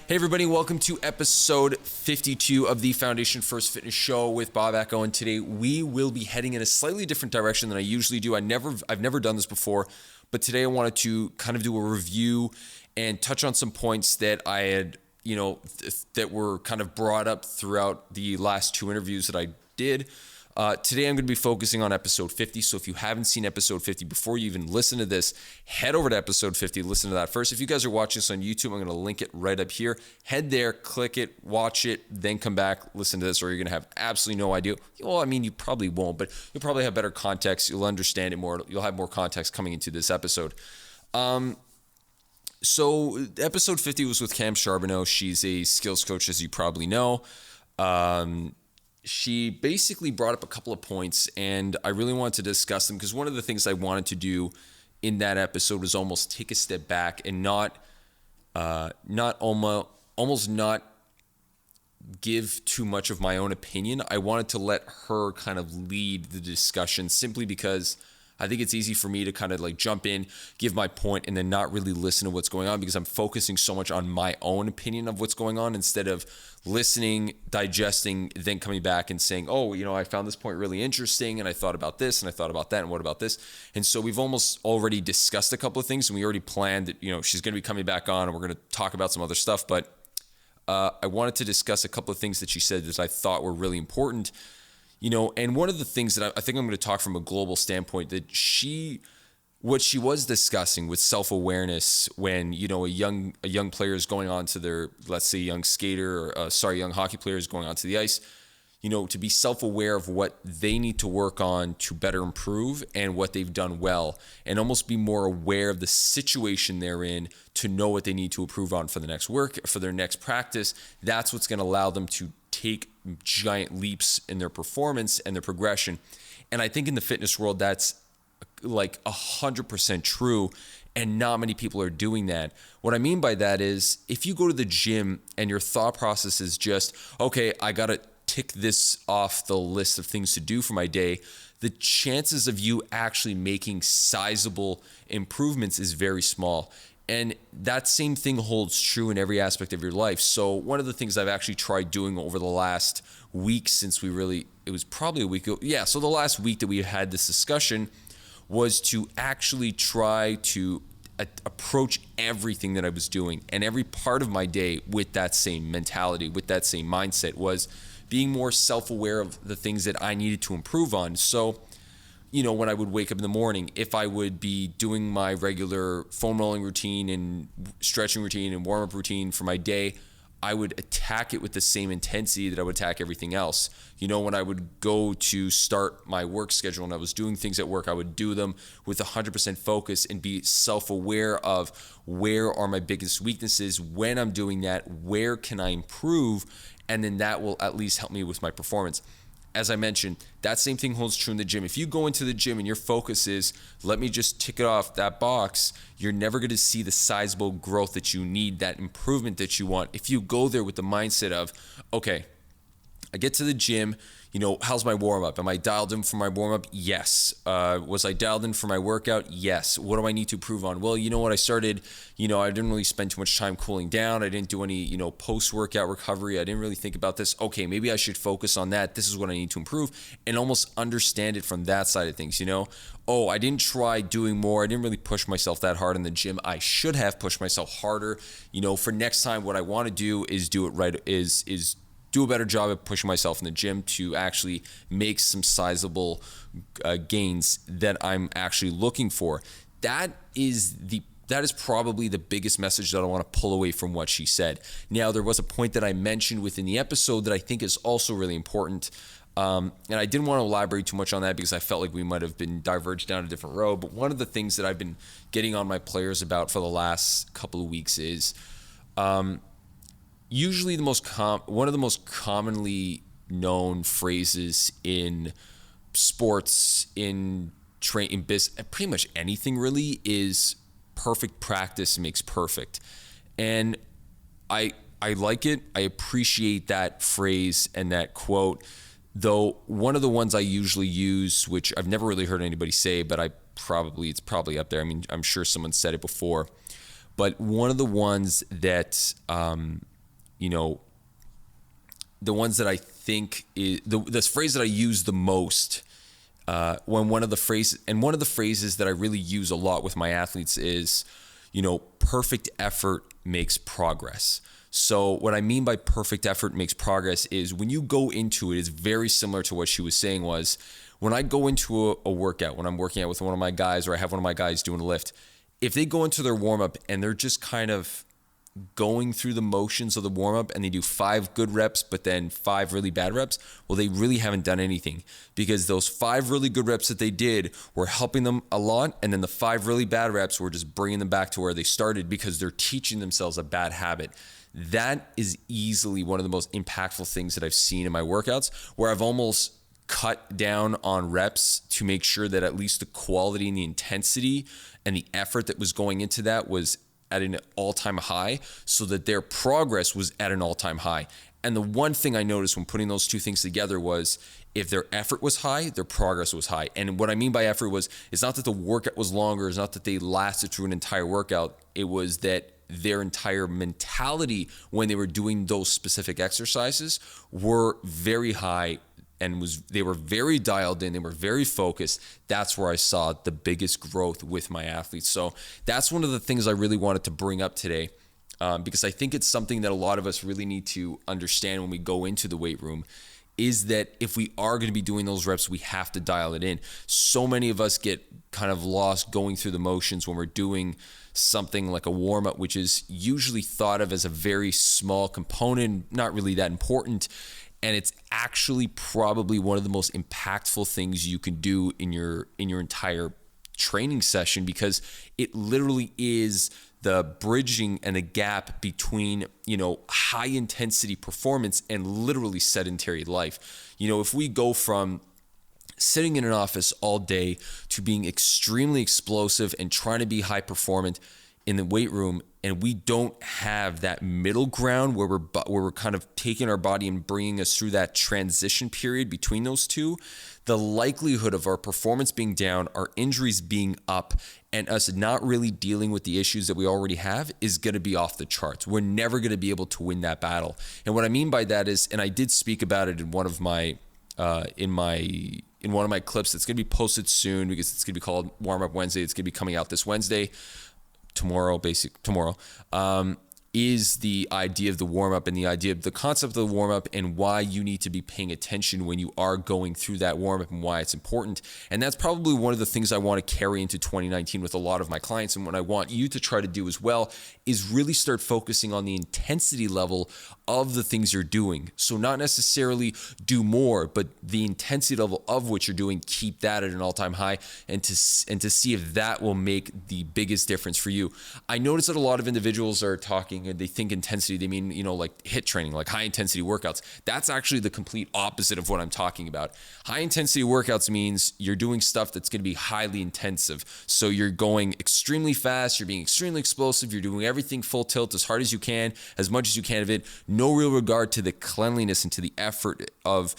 Hey everybody, welcome to episode 52 of the Foundation First Fitness Show with Bob Echo, and today we will be heading in a slightly different direction than I usually do. I've never done this before, but today I wanted to kind of do a review and touch on some points that I had, that were kind of brought up throughout the last two interviews that I did. Today I'm going to be focusing on episode 50. So if you haven't seen episode 50 before you even listen to this, head over to episode 50, listen to that first. If you guys are watching this on YouTube, I'm going to link it right up here. Head there, click it, watch it, then come back, listen to this, or you're going to have absolutely no idea. Well, I mean, you probably won't, but you'll probably have better context. You'll understand it more. You'll have more context coming into this episode. So episode 50 was with Cam Charbonneau. She's a skills coach, as you probably know. She basically brought up a couple of points, and I really wanted to discuss them because one of the things I wanted to do in that episode was almost take a step back and not give too much of my own opinion. I wanted to let her kind of lead the discussion simply because I think it's easy for me to kind of like jump in, give my point, and then not really listen to what's going on because I'm focusing so much on my own opinion of what's going on instead of listening, digesting, then coming back and saying, oh, I found this point really interesting and I thought about this and I thought about that and what about this? And so we've almost already discussed a couple of things and we already planned that, she's going to be coming back on and we're going to talk about some other stuff. But I wanted to discuss a couple of things that she said that I thought were really important. And one of the things that I think I'm going to talk from a global standpoint that what she was discussing with self-awareness when, a young player is going on to their, let's say young hockey player is going onto the ice, to be self-aware of what they need to work on to better improve and what they've done well, and almost be more aware of the situation they're in to know what they need to improve on for the next work, for their next practice. That's what's going to allow them to take giant leaps in their performance and their progression. And I think in the fitness world, that's like 100% true. And not many people are doing that. What I mean by that is if you go to the gym and your thought process is just, okay, I got to tick this off the list of things to do for my day, the chances of you actually making sizable improvements is very small. And that same thing holds true in every aspect of your life. So one of the things I've actually tried doing over the last week since it was probably a week ago. Yeah, so the last week that we had this discussion was to actually try to approach everything that I was doing and every part of my day with that same mentality, with that same mindset, was being more self-aware of the things that I needed to improve on. So when I would wake up in the morning, if I would be doing my regular foam rolling routine and stretching routine and warm-up routine for my day, I would attack it with the same intensity that I would attack everything else. When I would go to start my work schedule and I was doing things at work, I would do them with 100% focus and be self-aware of where are my biggest weaknesses, when I'm doing that, where can I improve, and then that will at least help me with my performance. As I mentioned, that same thing holds true in the gym. If you go into the gym and your focus is, let me just tick it off that box, you're never going to see the sizable growth that you need, that improvement that you want. If you go there with the mindset of, okay, I get to the gym, how's my warm-up? Am I dialed in for my warm-up? Yes. Was I dialed in for my workout? Yes. What do I need to improve on? Well, I started, I didn't really spend too much time cooling down. I didn't do any, post-workout recovery. I didn't really think about this. Okay, maybe I should focus on that. This is what I need to improve, and almost understand it from that side of things, Oh, I didn't try doing more. I didn't really push myself that hard in the gym. I should have pushed myself harder. For next time, what I want to do is do it right, is do a better job at pushing myself in the gym to actually make some sizable gains that I'm actually looking for. That is probably the biggest message that I want to pull away from what she said. Now, there was a point that I mentioned within the episode that I think is also really important. And I didn't want to elaborate too much on that because I felt like we might have been diverged down a different road. But one of the things that I've been getting on my players about for the last couple of weeks is usually one of the most commonly known phrases in sports, in business, pretty much anything really, is perfect practice makes perfect. And I like it. I appreciate that phrase and that quote. Though one of the ones I usually use, which I've never really heard anybody say, but it's probably up there. I mean, I'm sure someone said it before. But one of the ones that the ones that I think is this phrase that I use the most, one of the phrases that I really use a lot with my athletes is, perfect effort makes progress. So what I mean by perfect effort makes progress is when you go into it, it's very similar to what she was saying was, when I go into a workout, when I'm working out with one of my guys or I have one of my guys doing a lift, if they go into their warm-up and they're just kind of going through the motions of the warm-up and they do 5 good reps but then 5 really bad reps, well, they really haven't done anything, because those 5 really good reps that they did were helping them a lot, and then the 5 really bad reps were just bringing them back to where they started because they're teaching themselves a bad habit. That is easily one of the most impactful things that I've seen in my workouts, where I've almost cut down on reps to make sure that at least the quality and the intensity and the effort that was going into that was at an all-time high, so that their progress was at an all-time high. And the one thing I noticed when putting those two things together was, if their effort was high, their progress was high. And what I mean by effort was, it's not that the workout was longer, it's not that they lasted through an entire workout, it was that their entire mentality when they were doing those specific exercises were very high, and they were very dialed in, they were very focused. That's where I saw the biggest growth with my athletes. So that's one of the things I really wanted to bring up today, because I think it's something that a lot of us really need to understand when we go into the weight room, is that if we are going to be doing those reps, we have to dial it in. So many of us get kind of lost going through the motions when we're doing something like a warm-up, which is usually thought of as a very small component, not really that important. And it's actually probably one of the most impactful things you can do in your entire training session, because it literally is the bridging and the gap between, high intensity performance and literally sedentary life. If we go from sitting in an office all day to being extremely explosive and trying to be high performant in the weight room, and we don't have that middle ground where we're kind of taking our body and bringing us through that transition period between those two, the likelihood of our performance being down, our injuries being up, and us not really dealing with the issues that we already have is going to be off the charts. We're never going to be able to win that battle. And what I mean by that is, and I did speak about it in one of my in one of my clips that's going to be posted soon, because it's going to be called Warm Up Wednesday. It's going to be coming out this Wednesday. Tomorrow, is the idea of the warm-up and the idea of the concept of the warm-up and why you need to be paying attention when you are going through that warm-up and why it's important. And that's probably one of the things I want to carry into 2019 with a lot of my clients. And what I want you to try to do as well is really start focusing on the intensity level of the things you're doing. So not necessarily do more, but the intensity level of what you're doing, keep that at an all-time high, and to see if that will make the biggest difference for you. I notice that a lot of individuals are talking and they think intensity, they mean, like HIIT training, like high intensity workouts. That's actually the complete opposite of what I'm talking about. High intensity workouts means you're doing stuff that's going to be highly intensive. So you're going extremely fast, you're being extremely explosive, you're doing everything full tilt as hard as you can, as much as you can of it. No real regard to the cleanliness and to the effort of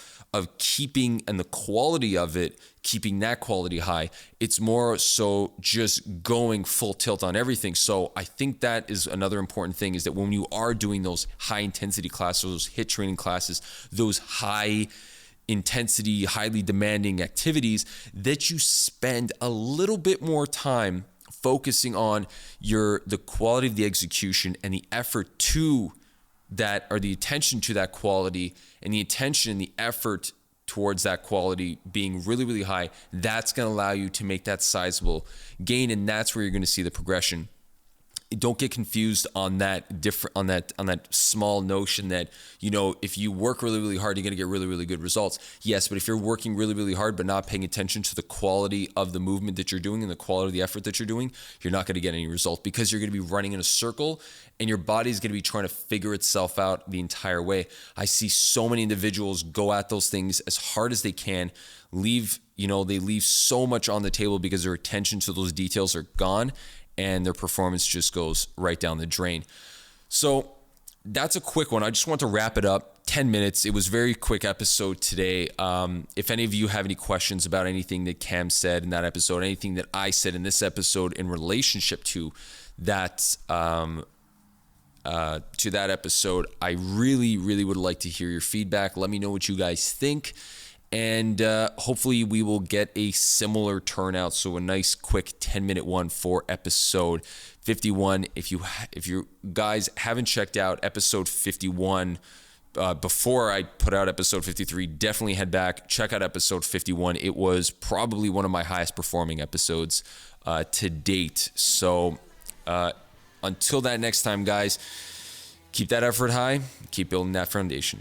keeping, and the quality of it, keeping that quality high. It's more so just going full tilt on everything. So I think that is another important thing, is that when you are doing those high intensity classes, those HIIT training classes, those high intensity, highly demanding activities, that you spend a little bit more time focusing on the quality of the execution and the effort to that, or the attention to that quality, and the attention and the effort towards that quality being really, really high. That's going to allow you to make that sizable gain, and that's where you're going to see the progression. Don't get confused on that small notion that, if you work really, really hard, you're going to get really, really good results. Yes, but if you're working really, really hard but not paying attention to the quality of the movement that you're doing and the quality of the effort that you're doing, you're not going to get any results, because you're going to be running in a circle and your body's going to be trying to figure itself out the entire way. I see so many individuals go at those things as hard as they can, they leave so much on the table because their attention to those details are gone, and their performance just goes right down the drain. So that's a quick one. I just want to wrap it up. 10 minutes. It was a very quick episode today. If any of you have any questions about anything that Cam said in that episode, anything that I said in this episode in relationship to that to that episode. I really, really would like to hear your feedback. Let me know what you guys think. And hopefully we will get a similar turnout. So a nice quick 10-minute one for episode 51. If you guys haven't checked out episode 51 before I put out episode 53, definitely head back, check out episode 51. It was probably one of my highest performing episodes to date. So until that next time, guys, keep that effort high, keep building that foundation.